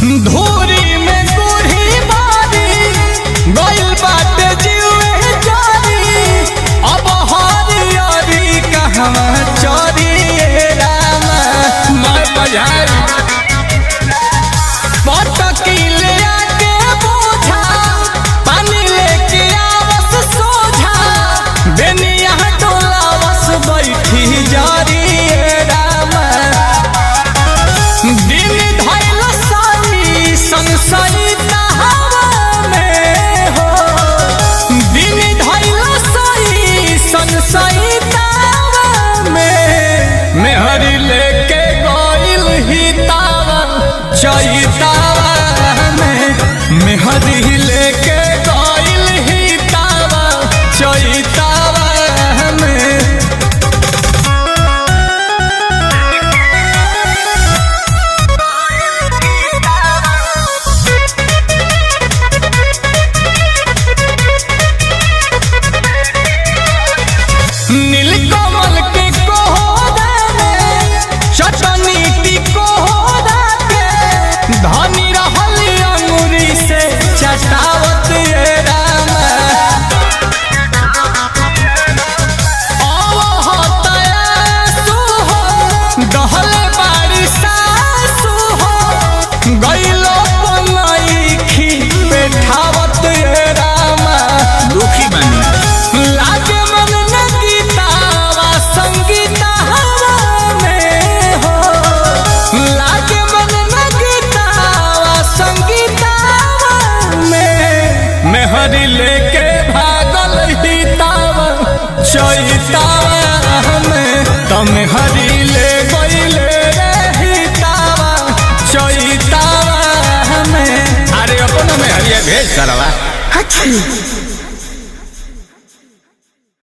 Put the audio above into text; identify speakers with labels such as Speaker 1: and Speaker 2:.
Speaker 1: धूरी में गुढ़ी बारी गइल बाटे जीवे जारी। अब हरियरी कहवा चोरी रामा मैं बजारी पटकीले आके बोझा पानी लेके आवस सोझा बेनिया डोलावस बैठी जारी रामा। दिन धैल सारी संसारी हवा में हो दिन धैल सारी संसारी हवा में मेहरी लेके गइल ही तावा चैतावा में मेहरी लेके गइल ही तावा चैतावा में। नीलकमल के कोहरा में चटनी टिकोहरा के धनी रहल अंगूरी से चटावत रामा। दहले बाड़ी सासु हो गइलो बनैखी बैठावत रामा। दुखी बानी लागे मन न गीतावा संगीता हवा में हो लागे मन न गीतावा संगीता हवा में मेहरी लेके भागल ही तावा चैतावा में तमे हरी ले गइले रही तावा चैतावा में। अरे अपन में हरिया भेज सरवा।